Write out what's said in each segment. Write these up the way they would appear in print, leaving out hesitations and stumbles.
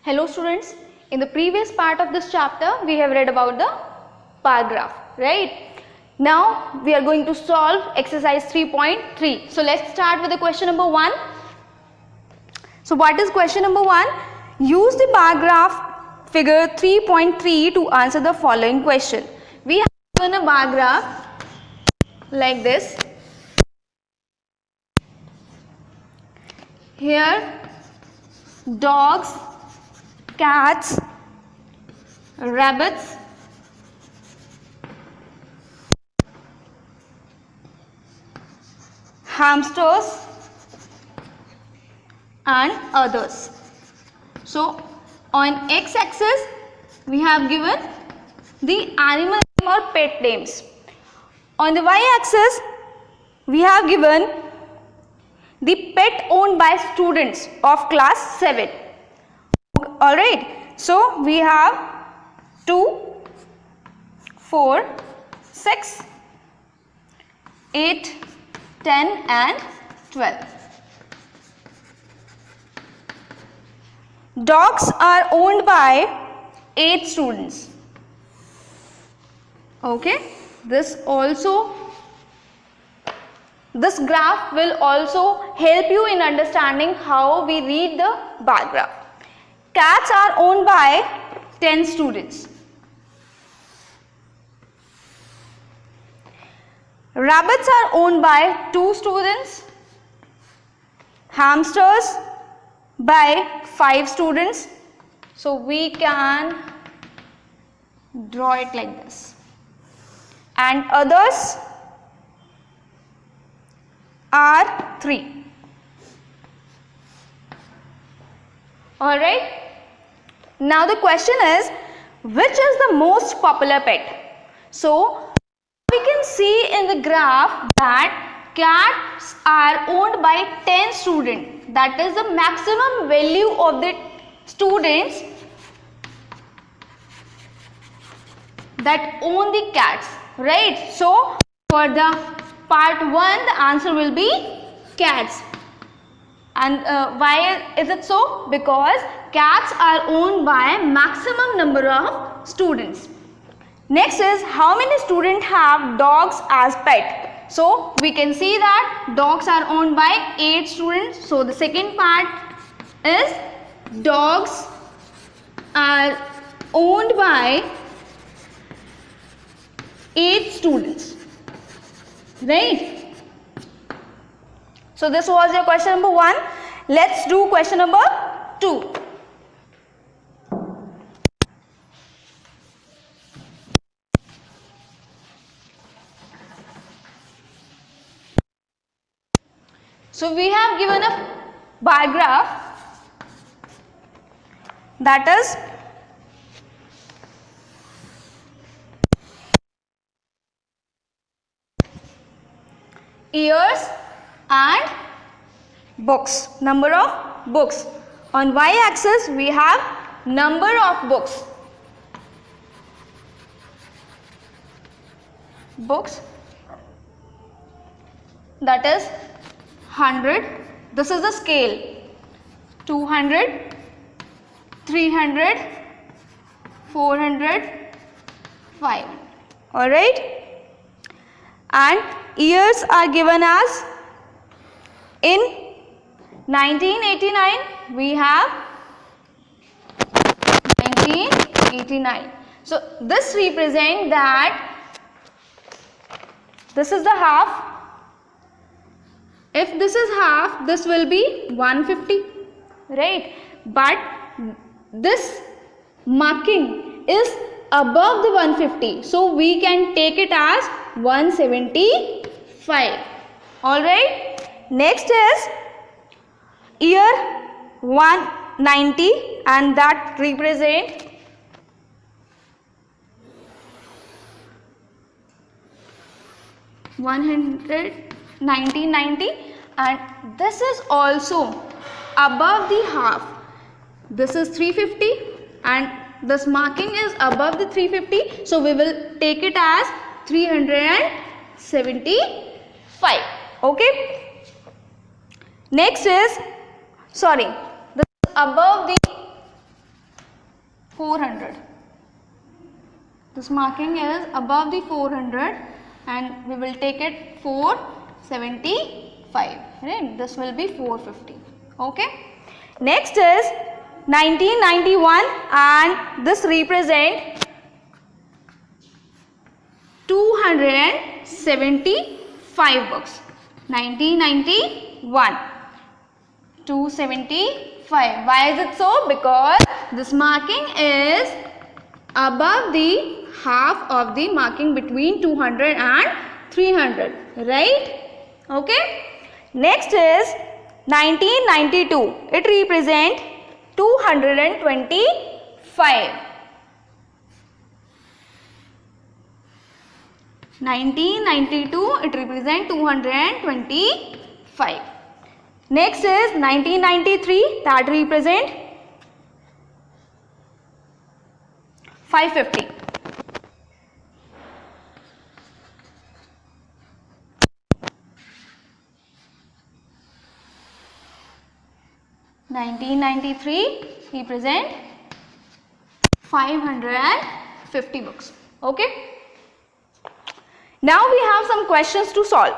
Hello students, in the previous part of this chapter we have read about the bar graph, right? Now we are going to solve exercise 3.3. So let's start with the question number 1. So what is question number 1? Use the bar graph figure 3.3 to answer the following question. We have given a bar graph like this. Here dogs, cats, rabbits, hamsters and others. So on x-axis we have given the animal name or pet names. On the y-axis we have given the pet owned by students of class 7. Alright, so we have 2, 4, 6, 8, 10 and 12. Dogs are owned by 8 students. Okay, this graph will also help you in understanding how we read the bar graph. Cats are owned by 10 students. Rabbits are owned by 2 students. Hamsters by 5 students. So we can draw it like this. And others are 3. Alright. Now the question is, which is the most popular pet? So we can see in the graph that cats are owned by 10 students. That is the maximum value of the students that own the cats, right? So for the part 1 the answer will be cats. And why is it so? Because cats are owned by maximum number of students. Next is, how many students have dogs as pet? So we can see that dogs are owned by 8 students. So the second part is dogs are owned by 8 students, right? So this was your question number 1. Let's do question number 2. So we have given a bar graph, that is ears and books, number of books. On y-axis we have number of books. Books, that is 100. This is the scale. 200, 300, 400, 500. Alright. And years are given as, in 1989 we have 1989. So this represents that this is the half. If this is half, this will be 150, right? But this marking is above the 150, so we can take it as 175. Alright. Next is year 190, and that represent 1990, and this is also above the half. This is 350 and this marking is above the 350, so we will take it as 375. Okay. Next is, this is above the 400. This marking is above the 400 and we will take it 475, right? This will be 450. Okay. Next is 1991 and this represent 275 books. 1991, 275. Why is it so? Because this marking is above the half of the marking between 200 and 300, right? Okay. Next is 1992. It represent 225. 1992, it represent 225. Next is 1993, that represent 550. Represent 550 books. Okay. Now we have some questions to solve.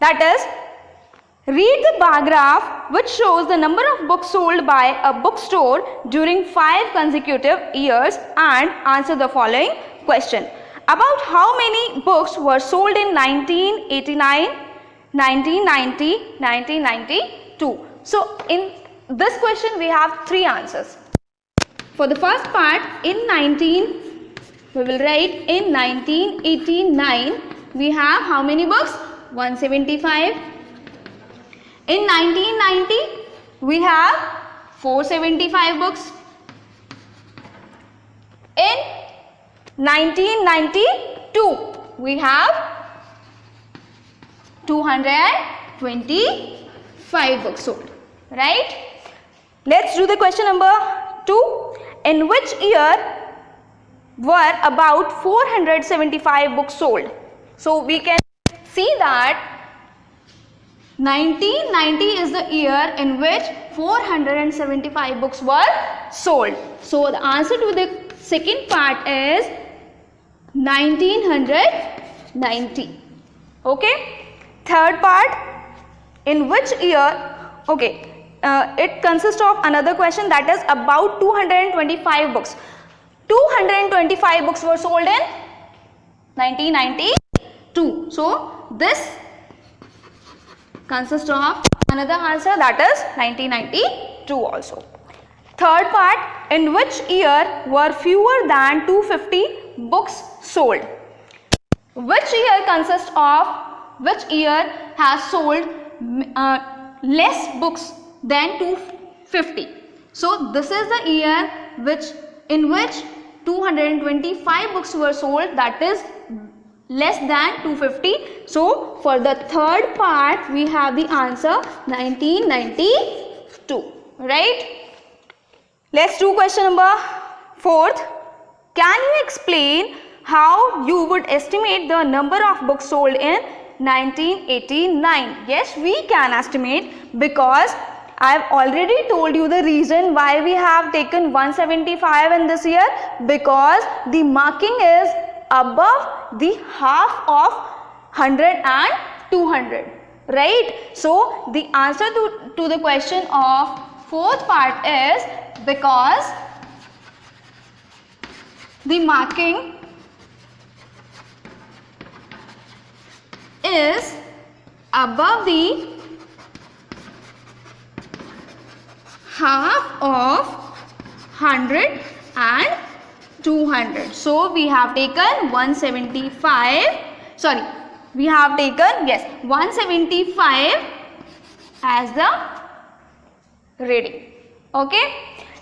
That is, read the bar graph which shows the number of books sold by a bookstore during 5 consecutive years and answer the following question. About how many books were sold in 1989, 1990, 1992? So in this question we have 3 answers. For the first part, we will write in 1989 we have how many books? 175. In 1990 we have 475 books. In 1992 we have 225 books sold, right? Let's do the question number 2. In which year were about 475 books sold? So we can see that 1990 is the year in which 475 books were sold. So the answer to the second part is 1990. Okay. Third part, in which year? Okay. It consists of another question, that is about 225 books. 225 books were sold in 1992. So this consists of another answer, that is 1992 also. Third part, in which year were fewer than 250 books sold? Which year consists of, which year has sold less books than 250? So this is the year in which 225 books were sold, that is less than 250. So for the third part we have the answer 1992, right? Let's do question number 4th. Can you explain how you would estimate the number of books sold in 1989? Yes, we can estimate, because I have already told you the reason why we have taken 175 in this year, because the marking is above the half of 100 and 200, right? So the answer to the question of 4th part is because the marking is above the half of 100 and 200. So we have taken 175, sorry, we have taken, yes, 175 as the reading. Okay.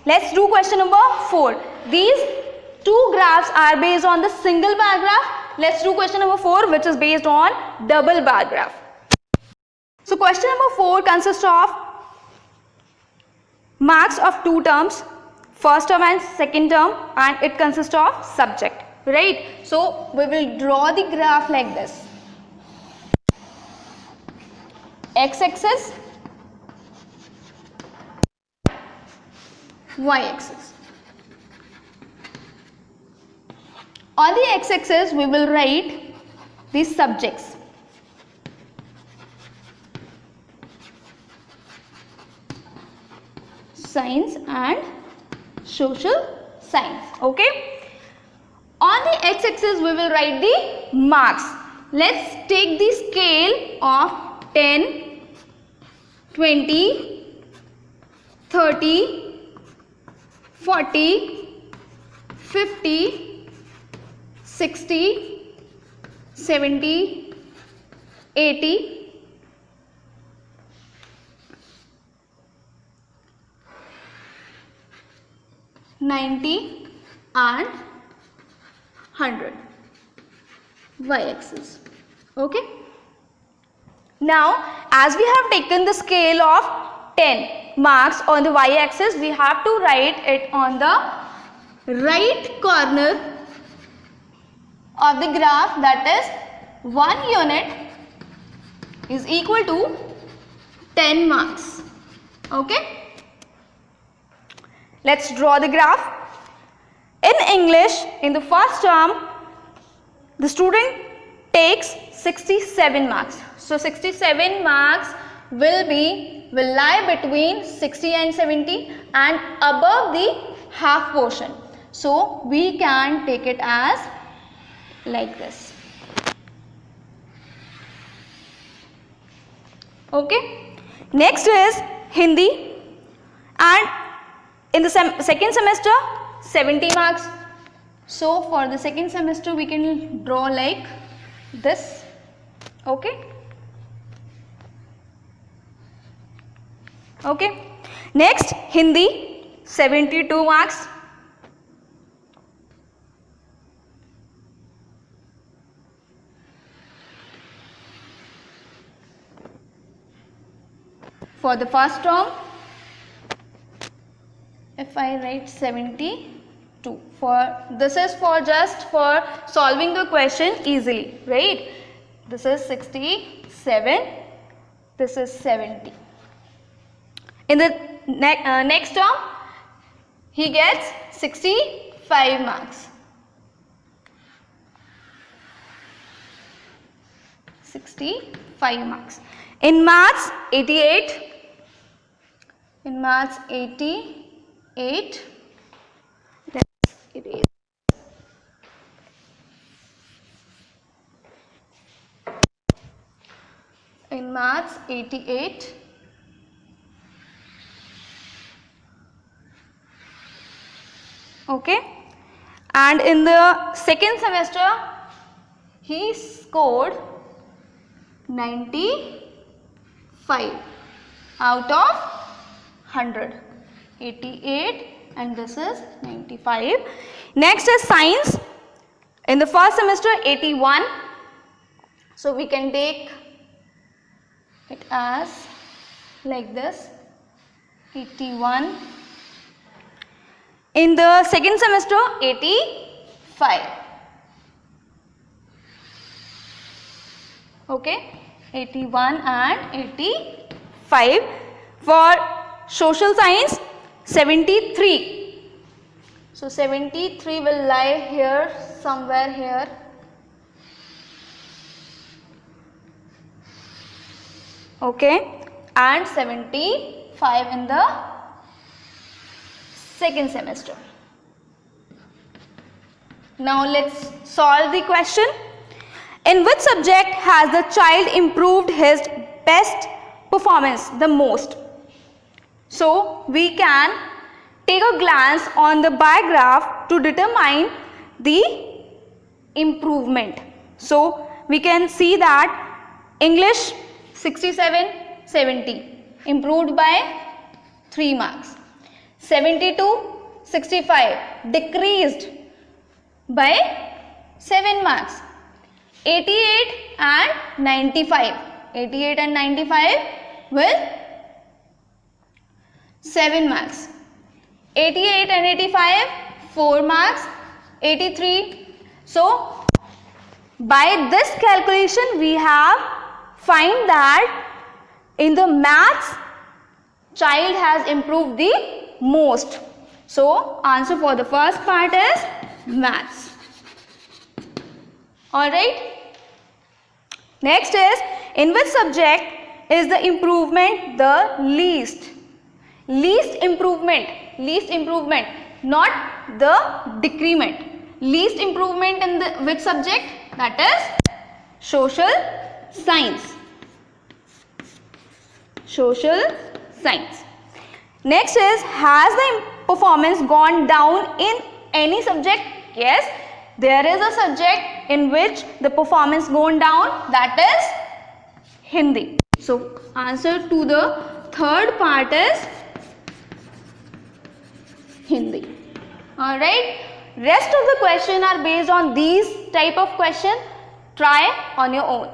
Let's do question number 4. These 2 graphs are based on the single bar graph. Let's do question number 4, which is based on double bar graph. So question number 4 consists of marks of 2 terms, first term and second term, and it consists of subject, right? So we will draw the graph like this. X-axis, Y-axis. On the x-axis we will write these subjects. Science and social science. Okay. On the x-axis we will write the marks. Let's take the scale of 10, 20, 30, 40, 50, 60, 70, 80, 90 and 100 y-axis. Okay. Now as we have taken the scale of 10 marks on the y-axis, we have to write it on the right corner of the graph, that is 1 unit is equal to 10 marks. Okay. Let's draw the graph. In English, in the first term, the student takes 67 marks. So 67 marks will lie between 60 and 70 and above the half portion. So we can take it as like this. Okay. Next is Hindi, and in the second semester 70 marks. So for the second semester we can draw like this. Okay. Okay. Next Hindi 72 marks. For the first term, if I write 72, this is for just for solving the question easily, right? This is 67, this is 70. In the next term, he gets 65 marks. 65 marks. In maths, 88. In maths, 88. Let's erase. In maths, 88. Okay. And in the second semester, he scored 95 out of 100. 88 and this is 95. Next is science. In the first semester 81. So we can take it as like this, 81. In the second semester 85. Okay, 81 and 85. For social science 73. So 73 will lie here, somewhere here. Okay, and 75 in the second semester. Now let's solve the question. In which subject has the child improved his best performance the most? So we can take a glance on the bar graph to determine the improvement. So we can see that English 67, 70 improved by 3 marks. 72, 65 decreased by 7 marks. 88 and 95. 88 and 95 will 7 marks. 88 and 85 4 marks. 83. So by this calculation we have find that in the maths child has improved the most. So answer for the first part is maths. All right. Next is, in which subject is the improvement the least? Least improvement, not the decrement. Least improvement in the which subject? That is social science. Social science. Next is, has the performance gone down in any subject? Yes, there is a subject in which the performance gone down, that is Hindi. So answer to the third part is Hindi. All right. Rest of the question are based on these type of question. Try on your own.